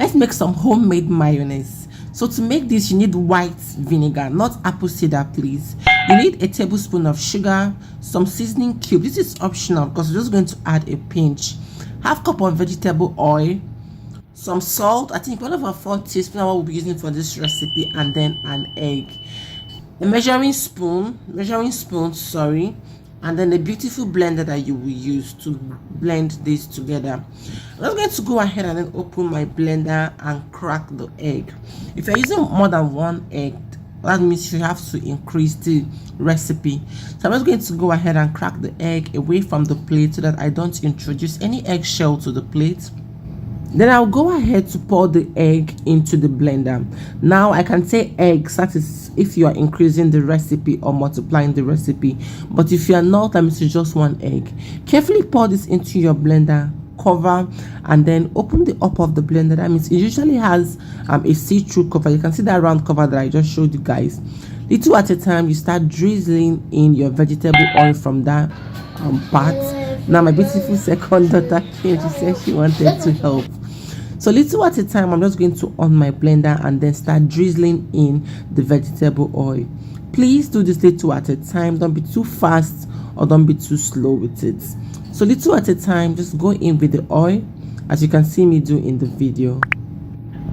Let's make some homemade mayonnaise. So to make this, you need white vinegar, not apple cider, please. You need a tablespoon of sugar, some seasoning cube. This is optional because we're just going to add a pinch. Half cup of vegetable oil, some salt, I think 4 teaspoons what we'll be using for this recipe, and then an egg. A measuring spoon, sorry, and then a beautiful blender that you will use to blend this together. I'm going to go ahead and then open my blender and crack the egg. If you're using more than one egg, that means you have to increase the recipe. So I'm just going to go ahead and crack the egg away from the plate so that I don't introduce any eggshell to the plate. Then I'll go ahead to pour the egg into the blender. Now I can say eggs, that is if you are increasing the recipe or multiplying the recipe, but if you are not, that means it's just one egg. Carefully pour this into your blender, cover, and then open the up of the blender. That means it usually has a see-through cover. You can see that round cover that I just showed you guys. Little at a time, you start drizzling in your vegetable oil from that part. Now my beautiful second daughter came. She said she wanted to help. So little at a time, I'm just going to on my blender and then start drizzling in the vegetable oil. Please do this little at a time. Don't be too fast or don't be too slow with it. So little at a time, just go in with the oil as you can see me do in the video.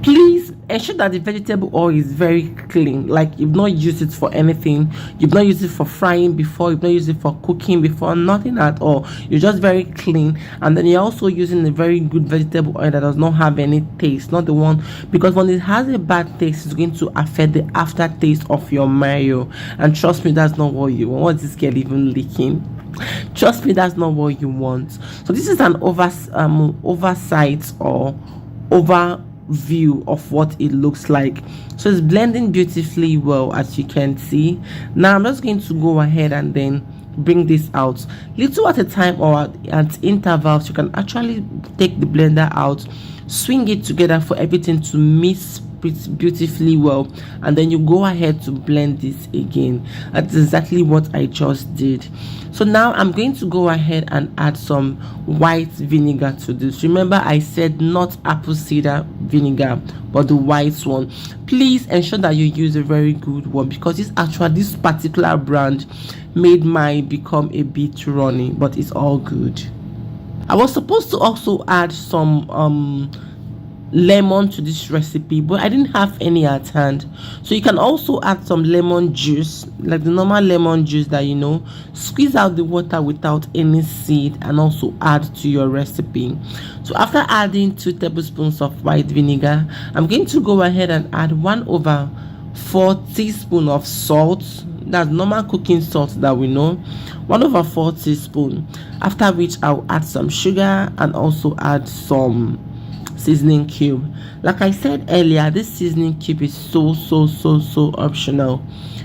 Please ensure that the vegetable oil is very clean, like you've not used it for anything, you've not used it for frying before, you've not used it for cooking before, nothing at all. You're just very clean, and then you're also using a very good vegetable oil that does not have any taste, not the one, because when it has a bad taste, it's going to affect the aftertaste of your mayo, and trust me, that's not what you want. What is this girl even leaking? Trust me, that's not what you want. So this is an oversight or overview of what it looks like. So it's blending beautifully well, as you can see. Now I'm just going to go ahead and then bring this out little at a time, or at intervals. You can actually take the blender out, swing it together for everything to mix beautifully well, and then you go ahead to blend this again. That's exactly what I just did. So now I'm going to go ahead and add some white vinegar to this. Remember, I said not apple cider vinegar, but the white one. Please ensure that you use a very good one, because this particular brand made mine become a bit runny, but it's all good. I was supposed to also add some lemon to this recipe, but I didn't have any at hand. So you can also add some lemon juice, like the normal lemon juice that you know. Squeeze out the water without any seed and also add to your recipe. So after adding 2 tablespoons of white vinegar, I'm going to go ahead and add 1/4 teaspoon of salt. That's normal cooking salt that we know. 1/4 teaspoon. After which I'll add some sugar and also add some seasoning cube. Like I said earlier, this seasoning cube is so optional.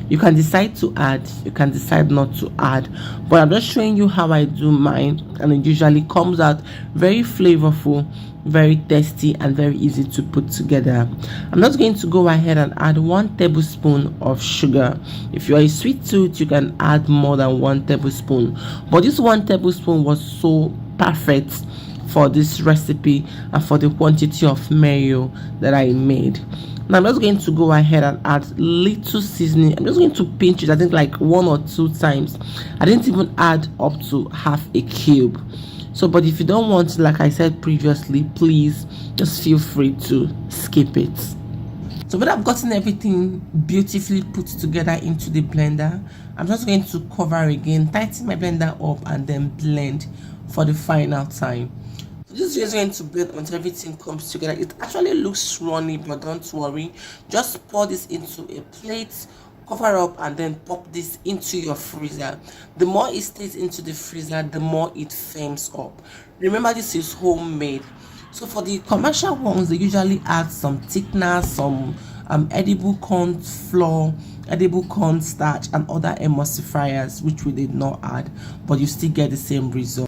You can decide to add, you can decide not to add, but I'm just showing you how I do mine, and it usually comes out very flavorful, very tasty, and very easy to put together. I'm just going to go ahead and add 1 tablespoon of sugar. If you are a sweet tooth, you can add more than 1 tablespoon, but this 1 tablespoon was so perfect for this recipe and for the quantity of mayo that I made. Now I'm just going to go ahead and add little seasoning. I'm just going to pinch it, I think like 1 or 2 times. I didn't even add up to half a cube. So, but if you don't want, like I said previously, please just feel free to skip it. So when I've gotten everything beautifully put together into the blender, I'm just going to cover again, tighten my blender up, and then blend for the final time. This is going to blend until everything comes together. It actually looks runny, but don't worry. Just pour this into a plate, cover up, and then pop this into your freezer. The more it stays into the freezer, the more it firms up. Remember, this is homemade. So for the commercial ones, they usually add some thickener, some edible corn flour, edible corn starch, and other emulsifiers, which we did not add, but you still get the same result.